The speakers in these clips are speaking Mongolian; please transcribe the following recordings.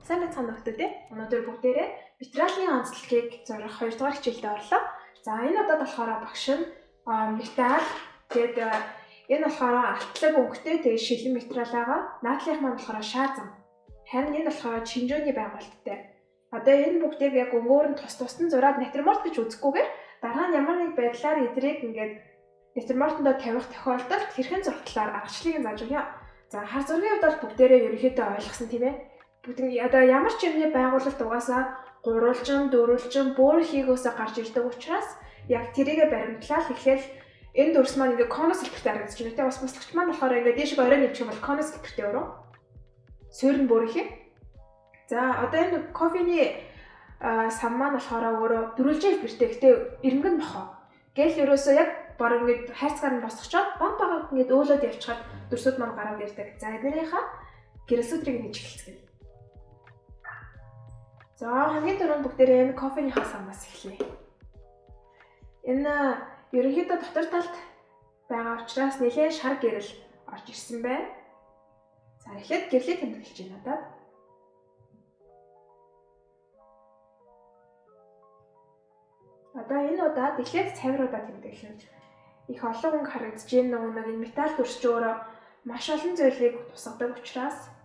Сайн байцгаана нөхдөө те. Өнөөдөр бүгдээрээ металлын онцлогийг зорих 2 дугаар хичээлдээ орлоо. За энэ удаад болохоор багш нь металл тэгээд энэ болохоор алтлаг өнгөтэй тэгээд шилэн материал байгаа. Наадлынх маань болохоор шаазам. Харин энэ болохоор шинжөөний байгуулалттай. Одоо энэ бүгдийг яг өнгөөр нь тус нь зураад натюрморт гэж үзэхгүйгээр дараа нь ямар нэг байдлаар эдрийг ингээд натюрмортондоо тавих тохиолдолд хэрхэн зуртлаар аргачлалыг зааж өгье. За хар зургийн хувьд бол бүгдээрээ ерөнхийдөө ойлгосон тийм ээ. Бүгд одоо ямар ч юмны байгуулалт угаасаа гурвалжин, дөрвөлжин, бүр хийгөөсөө гарч ирдэг учраас яг тэрийгэ баримтлал ихлээр энэ дүрс маань ингээ конус хэлбэртэй харагдаж байна. Тэ бас буслагч маань болохоор ингээ дээш орой нэвчих юм бол конус хэлбэртэй өрөө. Суурь нь бүр их. За одоо энэ кофений сан маань болохоор өөрөө дөрвөлжин хэлбэртэй. Гэтэ ирмэг нь бохоо. Гэл ерөөсөө яг бор ингээ хайрцгаар нь босгочоод баг ингээ өөлөд явчихад дүрсүүд маань гараад ирдэг. За эднэрийнхаа гэрэлсүүдрийг ингэж эхэлцгээе. За хамгийн түрүүнд бүгдээрээ энэ кофений хасамаас эхлэе. Энэ ерөнхийдөө дотор талд байгаа учраас нэлээд шар гэрэл орж ирсэн байна. За эхлээд гэрлийг тэмдэглэж байна надад. Одоо энэ удаад эхлээд цавруудаа тэмдэглэнэ. Их олон хүн харагдаж байна нөгөө нэг металл дүрсч өөрөө маш олон зүйлийг тусгадаг учраас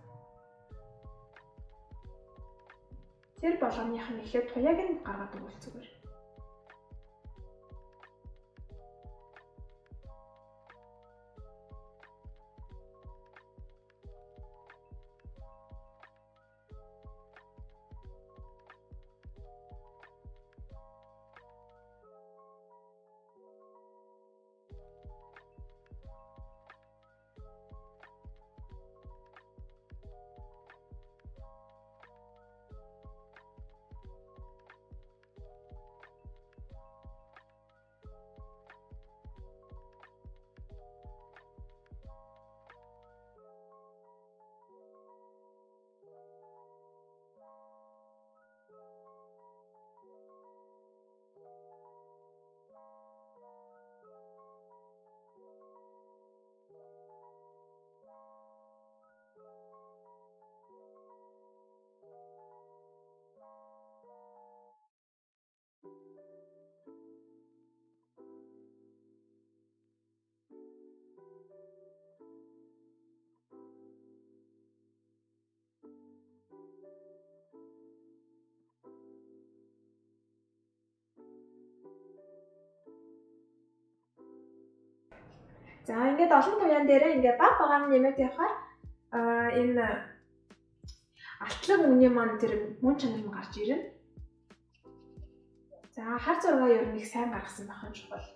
тэр болгоных нь эхлээд туяаг нь гаргаад өгвөл зүгээр. За ингээд олон туяан дээрээ ингээд баг багаар нэмээд явахаар энэ алтлаг өнгөний маань тэр мөн чанар нь гарч ирнэ. За хар зургаа ер нь их сайн гаргасан байх юм чухал.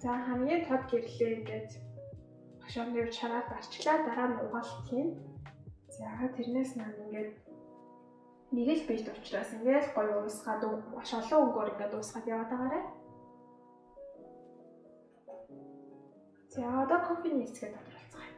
За хамгийн тод гэрлээ ингээд багшааны чараад арчлаа дараа нь угаалт юм. За тэрнээс маань ингээд нэг л бийт учраас ингээд гоё уусгаад маш олон өнгөөр ингээд уусгаад яваад байгаарай. За одоо кофений хэсгээ тодорхойлцгаая.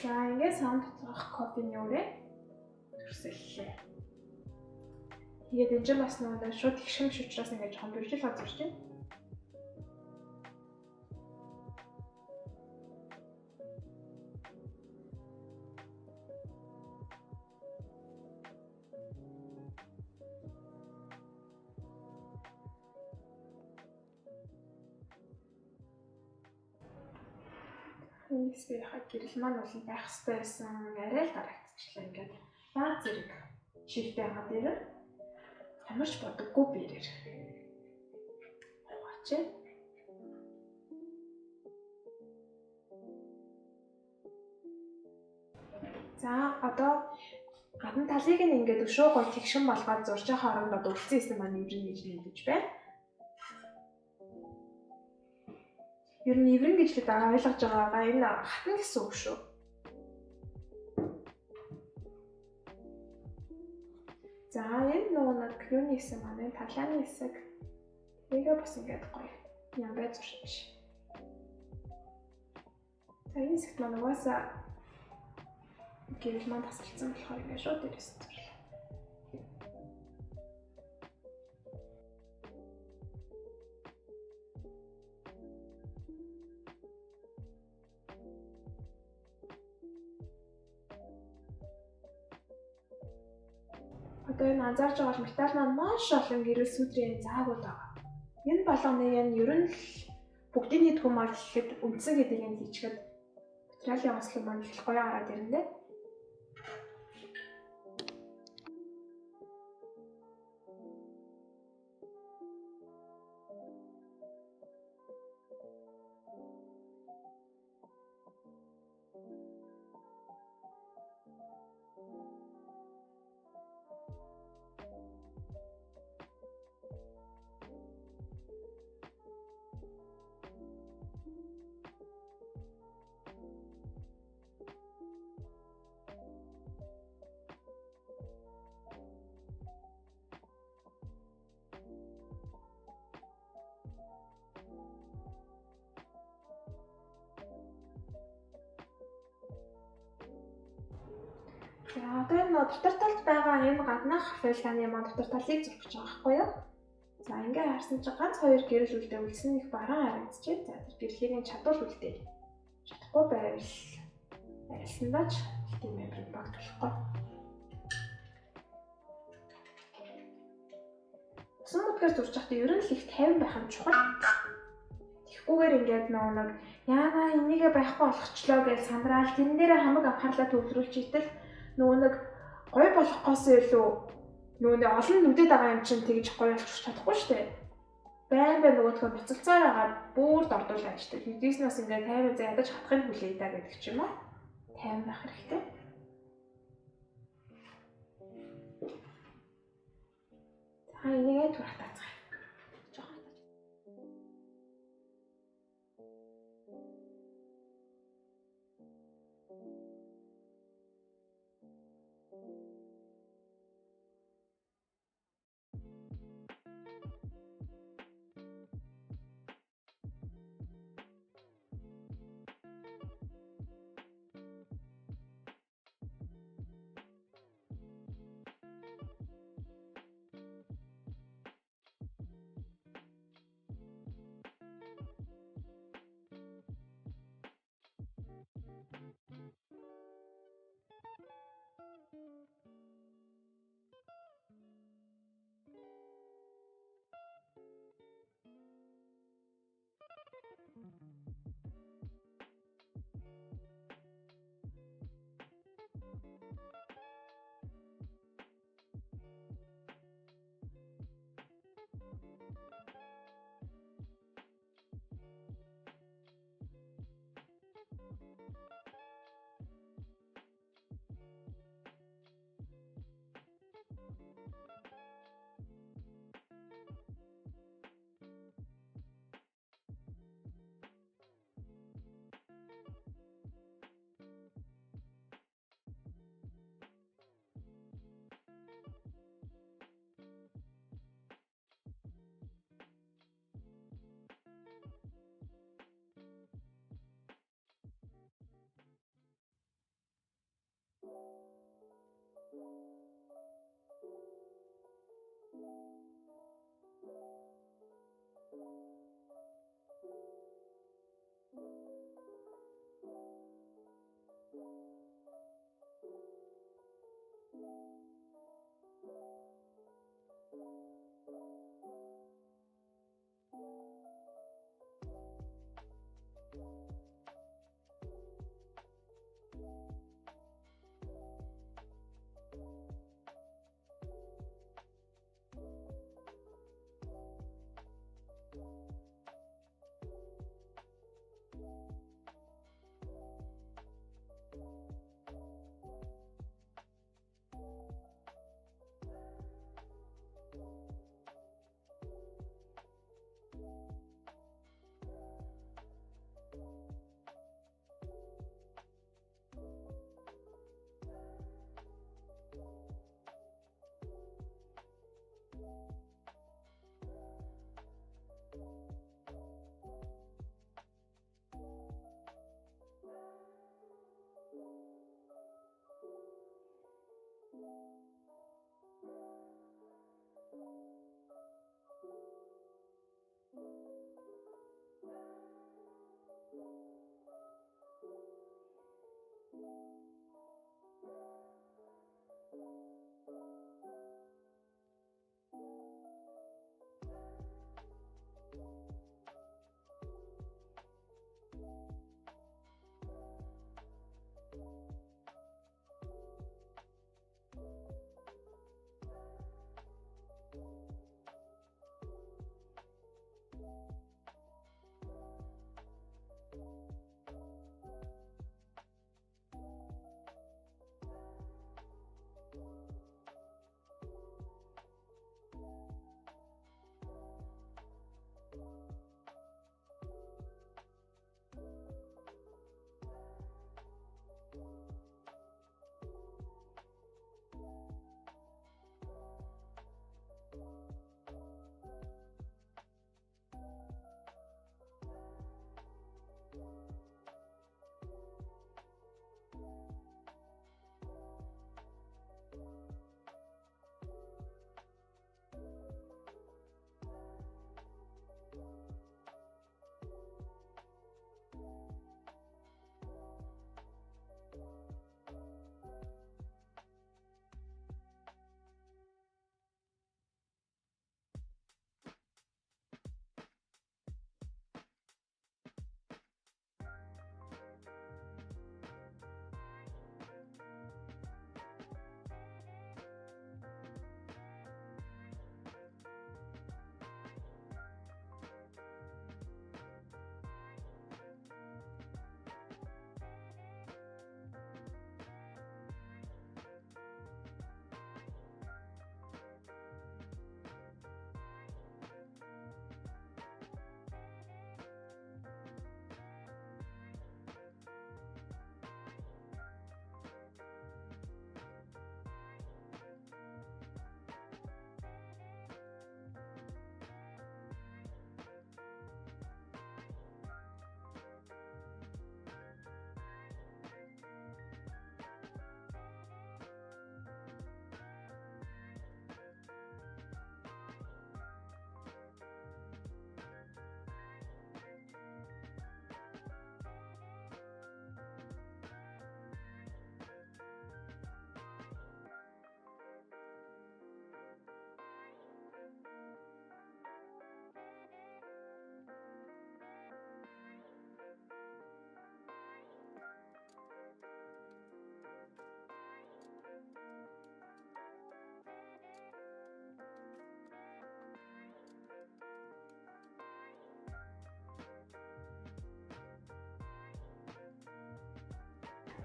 За ингээд саунд доторх кофений өрөө төрсөллээ. Тэгээд энэ ч бас нөгөө шууд их шимш учраас ингээд жоохон бэржил газарч байна. Ингэсгээ хаа гэрэл маань бол байх хэрэгтэй байсан. Арай л дарагдчихлаа ингээд. Баа зэрэг шивтэй байгаа дээр ямарч бодоггүй бэрээр. Яваач. За одоо гадна талыг нь ингээд өшөө гол тэгшин болгоод зурж байгаа хооронд одоо үлдсэн хэсэг маань нэврэн гэж нэгдэж байна. Ер нь нэврэн гэж л байгаа ойлгож байгаагаа энэ хатна гэсэн үг шүү. За энэ нэг юуны хэсэг маань талааны хэсэг. Тэгээ бас ингээд гоё ямбай зурчих. За энэ хэсэгт маань угаасаа гэрэл маань тасалсан болохоор ингээд шууд дээрээс зурлаа. Одоо энэ анзаарч байгаа металл маань маш олон гэрэл сүдрийн заагууд байгаа. Энэ болгоны энэ ер нь бүгдийн нийт хүмүүс гэхэд үндсэн гэдгийг нь хийчихэд материалын онцлог маань их гоё гараад ирнэ. За одоо энэ дотор талд байгаа энэ гаднах файлганы маань дотор талыг зурж байгаа байхгүй юу? За ингээ харсан чинь ганц хоёр гэрэл үлдээ үлдсэн их бараан харагдчихэ. За тэр гэрлэгийн чадвал үлдээ. Чадахгүй байвал арилсандаач тийм амир багтлахгүй. Усан модгаар зурж байхдаа ер нь л их 50 байх нь чухал. Тэгэхгүйгээр ингээд нэг яагаа энийгээ байхгүй болгочлоо гэж сандрал тэн дээр хамаг анхаарлаа төвлөрүүлж итэл нөгөө нэг гоё болохгоос илүү нөгөө олон нүдэд байгаа юм чинь тэгж гоё болчих чадахгүй шүү дээ. Байн нөгөөдхөө буцалцаар агаад бүрд ордуулаад штэ. Хэдийснээс ингээд 50 за ядаж хатахыг хүлээе даа гэдэг ч юм уу. 50 байх хэрэгтэй. За энийгээ турахтаацгаая.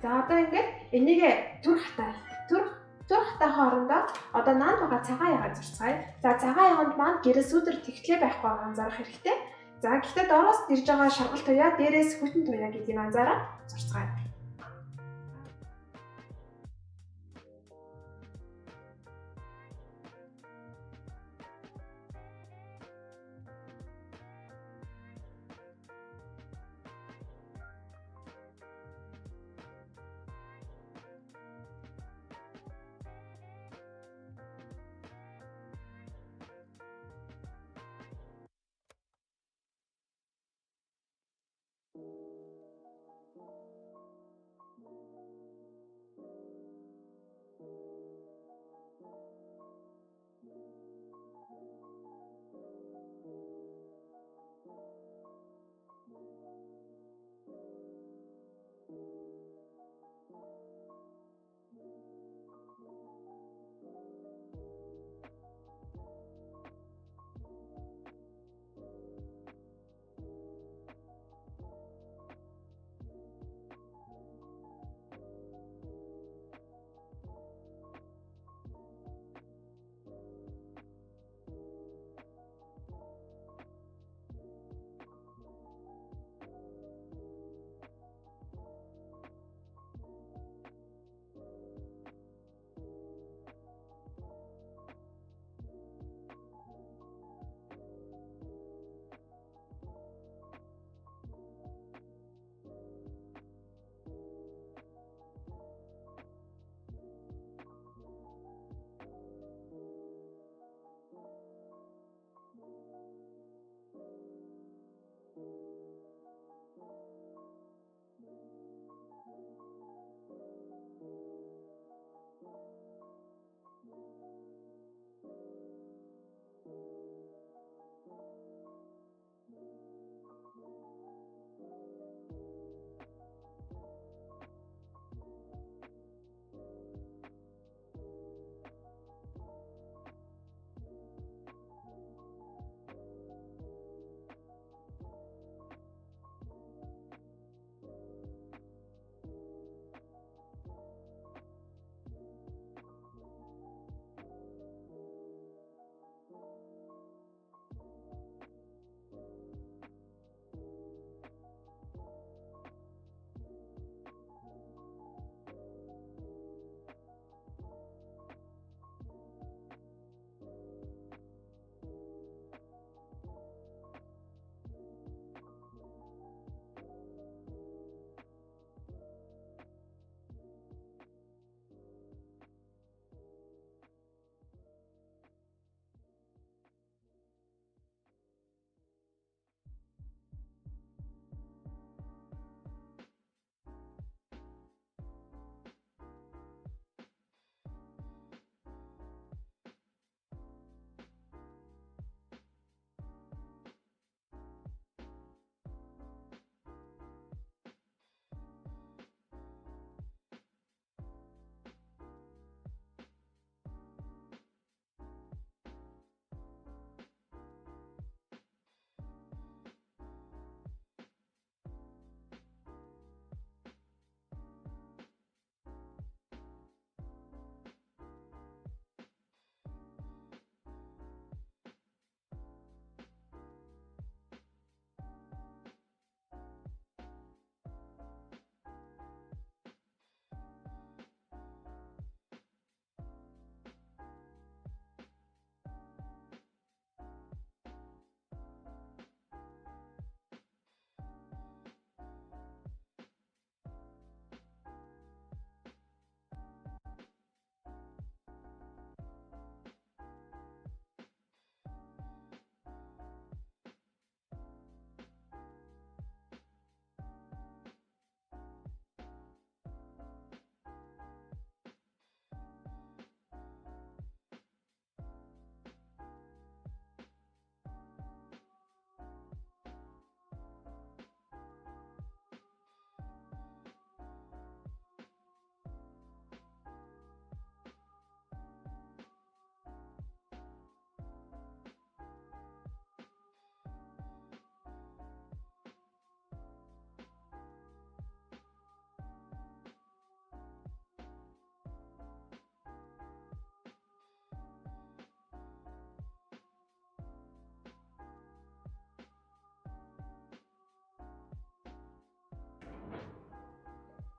За одоо ингээд энийг түр хатаа хоорондоо одоо наанд байгаа цагаан ягаа зурцгаая. За цагаан яганд маань гэрээс өдөр тэгтлээ байхгүй анзаарах хэрэгтэй. За гэхдээ доороос ирж байгаа шаргал туяа, дээрээс хүтэн туяа гэдгийг анзаараа зурцгаая.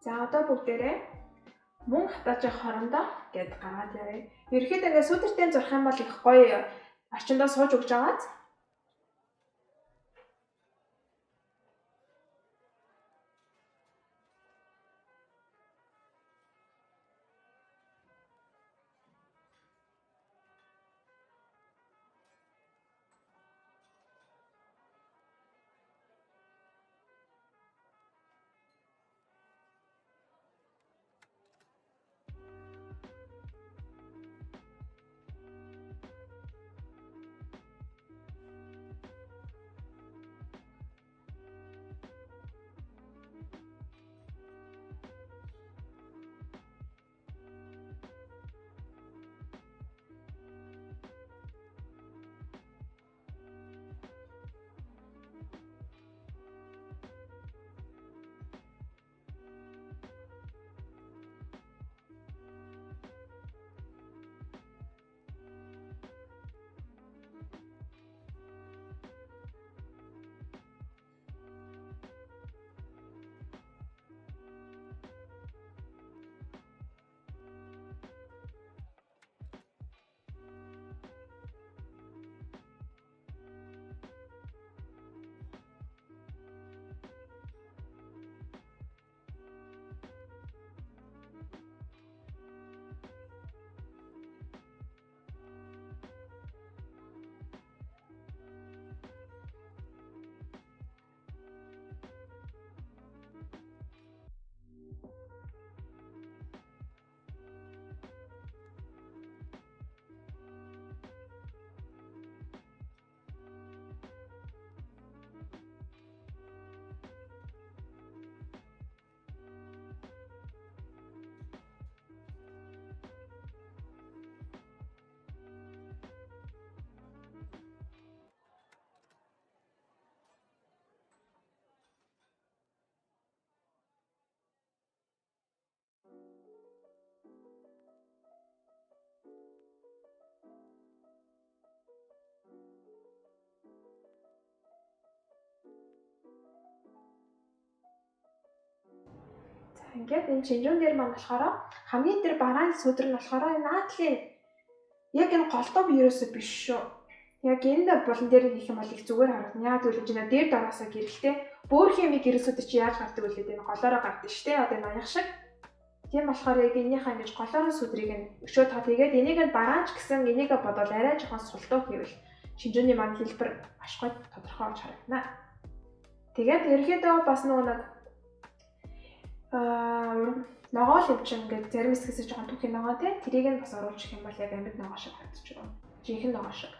За одоо бүгдээрээ мөн хатаажих хорондоо гэд гаргаад явъя. Ерөнхийдөө ингээд сүдэртэй зурх юм бол их гоё орчиндөө сууж өгч байгааз. Ингээд энэ чинжүүн дээр маань болохоор хамгийн дээр барааны сүдэр нь болохоор энэ наадлын яг энэ голдоо ерөөсөө биш шүү. Яг энэ булан дээр хийх юм бол их зүгээр харагдана. Яг тэгвэл энэ дээр дараасаа гэрэлтэй бөөрхийн юм гэрэлсүүд чи яаж гардаг вэ гэдэг энэ голоороо гардаг шүү дээ. Одоо энэ аяг шиг. Тийм болохоор яг энийхээ ингэж голоорын сүдрийг нь өшөө та тэгээд энийг нь бараанч гэсэн энийг бодвол арай жоохон султуу хийвэл чинжүүний маань хэлбэр маш гоё тодорхой болж харагдана. Тэгээд ерөнхийдөө бас нэг ногоол өвчин гэдэг зарим хэсгээс жоохон түүхийн ногоо тий тэрийг нь бас оруулчих юм бол яг амьд ногоо шиг харагдаж байна. Жинхэнэ ногоо шиг.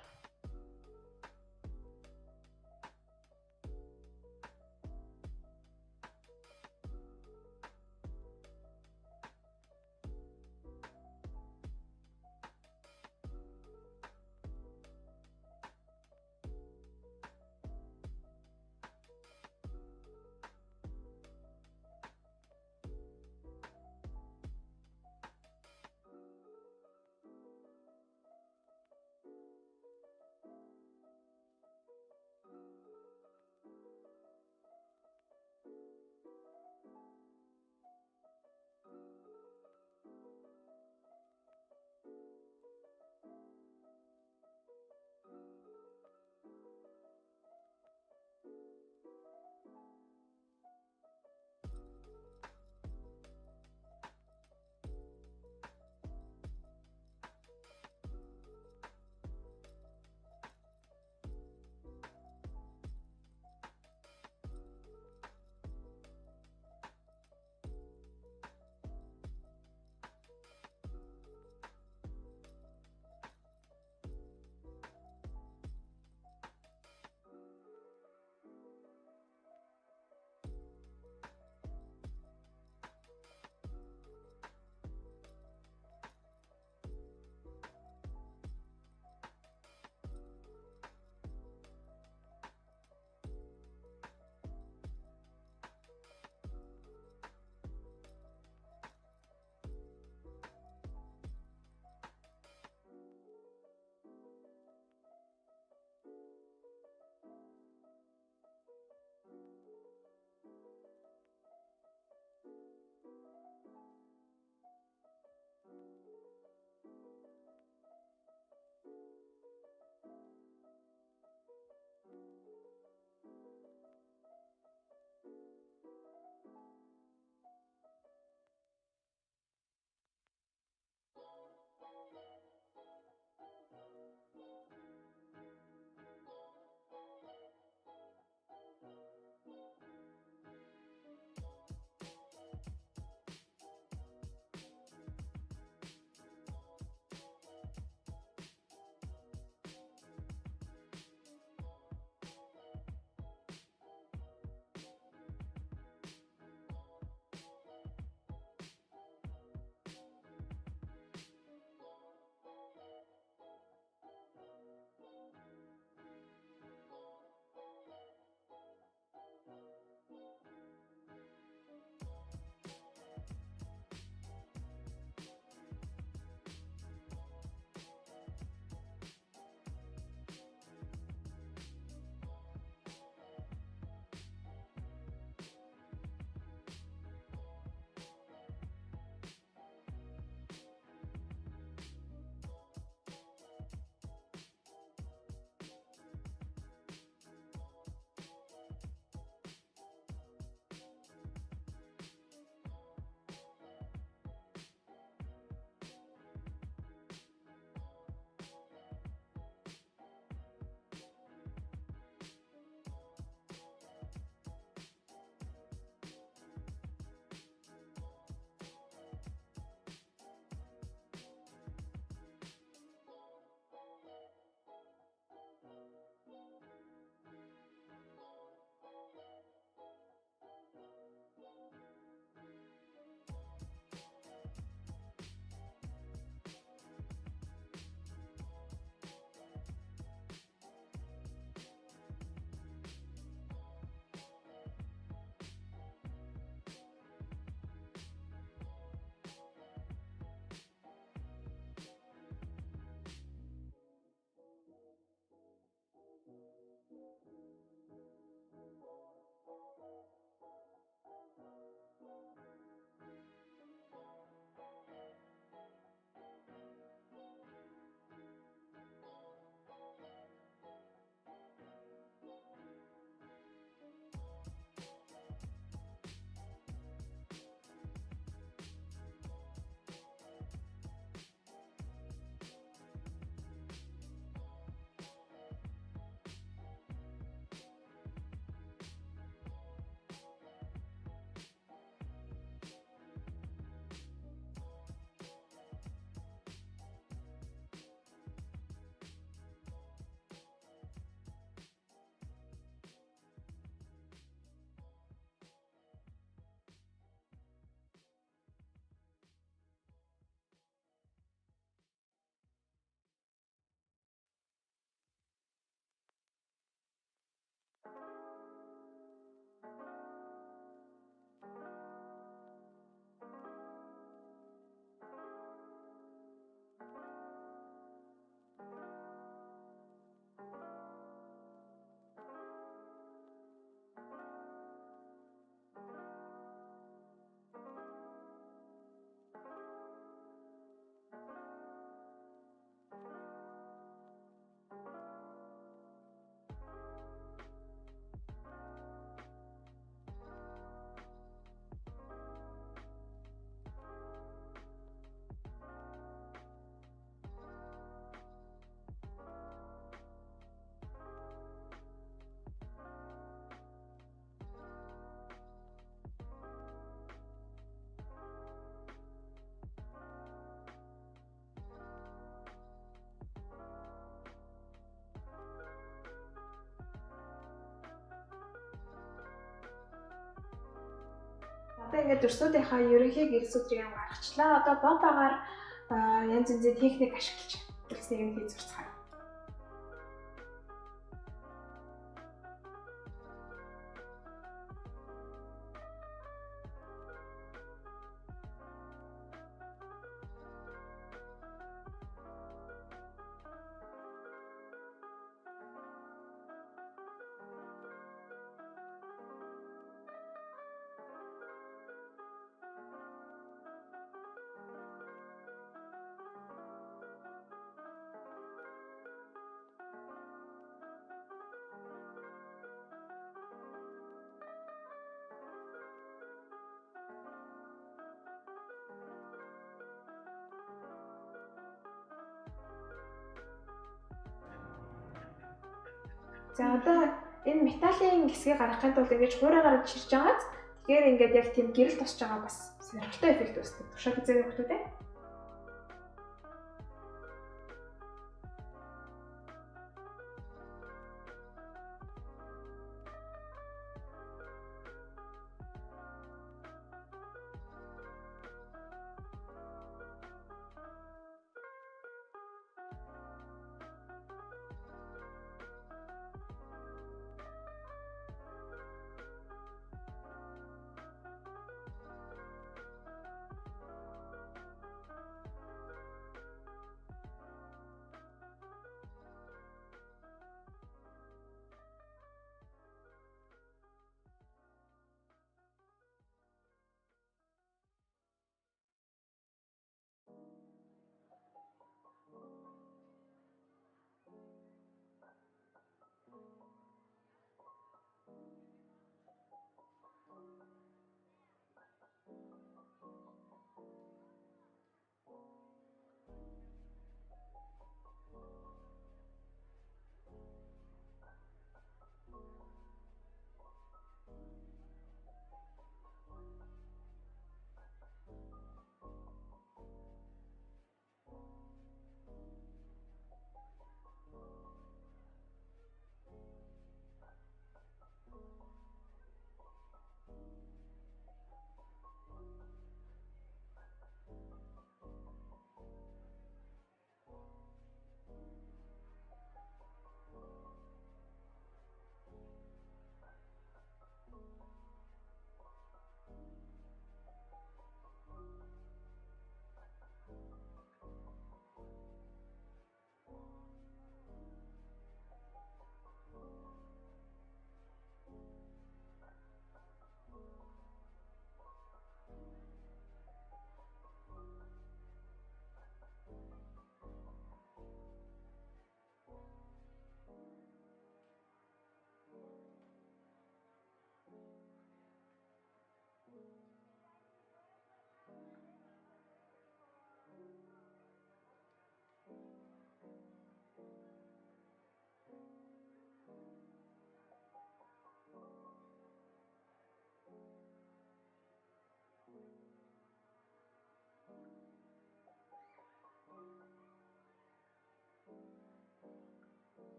Одоо ингээд өрсөдийнхаа ерөнхий гэрэл судрыг гаргачлаа. Одоо бомбагаар янз янзын техник ашиглаж үлснийг нь хийж зурцгаая. За одоо энэ металлын хэсгийг гаргахын тулд ингэж хуурайгаар чирж байгааз тэгэхээр ингээд яг тийм гэрэл тусч байгаа бас сонирхолтой эффект үүсдэг. Туршаа хизээний хүмүүс үү?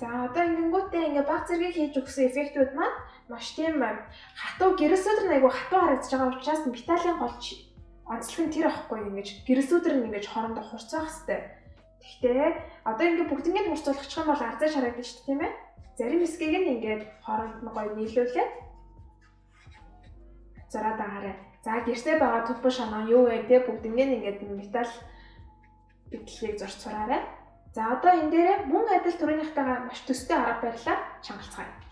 За одоо ингэнгүүтээ ингээ баг зэргийг хийж өгсөн эффектүүд маань маш тийм хатуу гэрэлсүүдэр айгу хатуу харагдаж байгаа учраас металлын гол онцлог нь тэр ахгүй ингэж гэрэлсүүдэр нь ингэж хоорондоо хурцах хэвээр. Гэхдээ одоо ингээ бүгднийг хурцуулах юм бол арзан харагдаж шүү дээ тийм ээ. Зарим хэсгийг нь ингээд хооронд нь гоё нийлүүлээд зураад байгаарай. За гэртээ байгаа тутбаш шанаа юу вэ те бүгднийг ингээд металл битлэгийг зурч сураарай. За одоо энэ дээр мөн адил түрүүнийхтэйгээ маш төстэй арга барилаар чангалцгаая.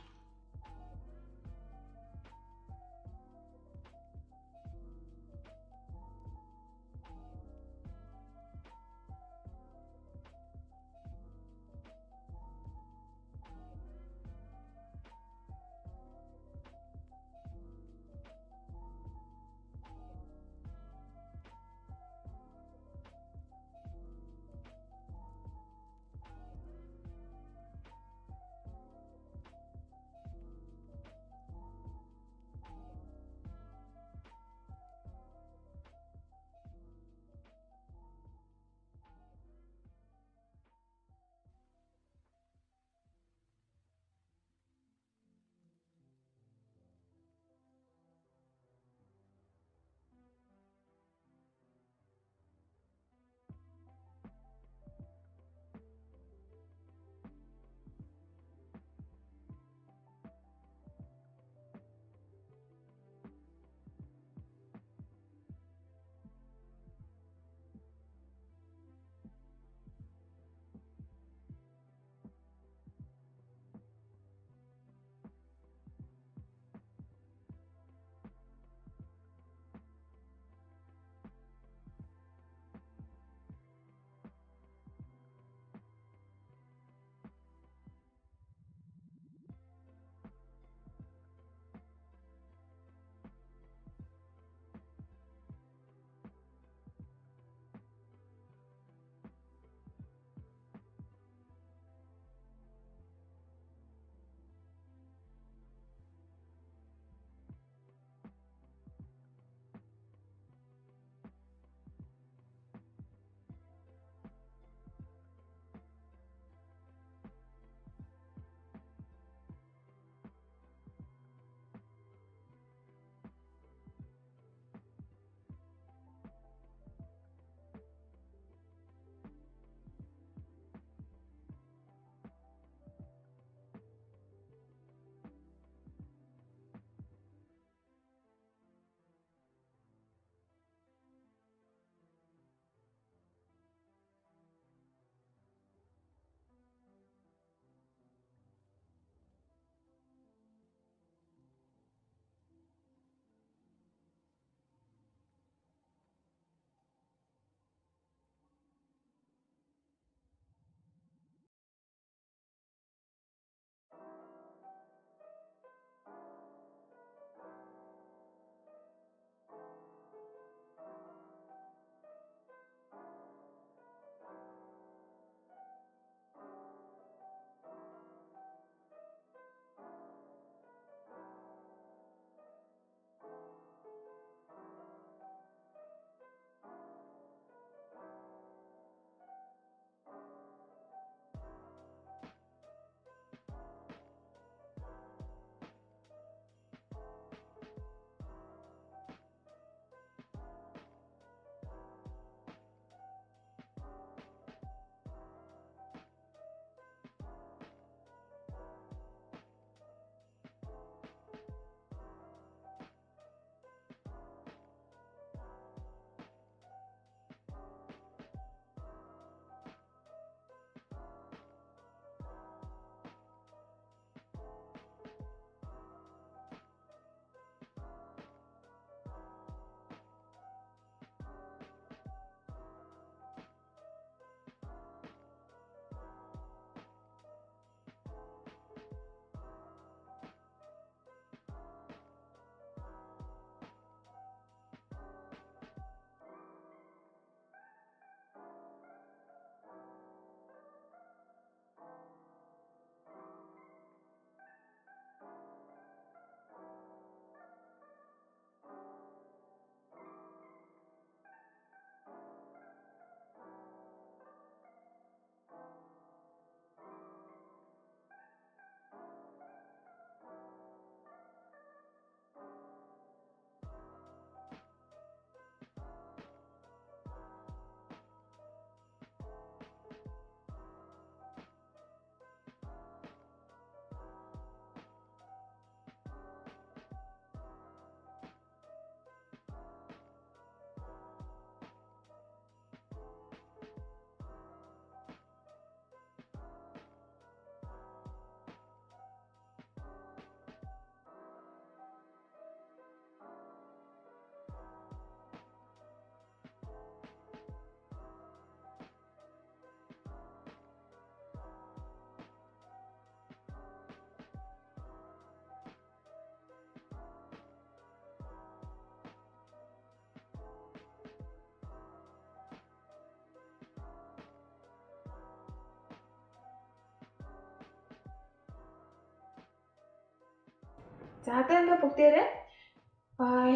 За одоо ингээ бүгдээрээ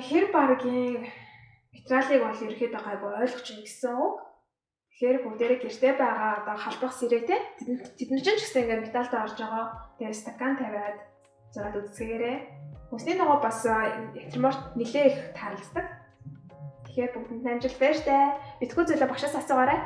хэр баргийн материалыг бол ерөөхдөө гайгүй ойлгож байна гэсэн үг. Тэгэхээр бүгдээрээ гэртээ байгаа одоо халдвах сэрээтэй тэдэн чинь ч гэсэн ингээ металлтай орж байгаа. Тэгээд стакан тавиад зураад үзсгээрээ. Хүнсний ногоо бас ятриморт нэлээ их тааралцдаг. Тэгэхээр бүгдэнд амжилт баяртай. Битгүү зүйлээ багшаас асуугаарай.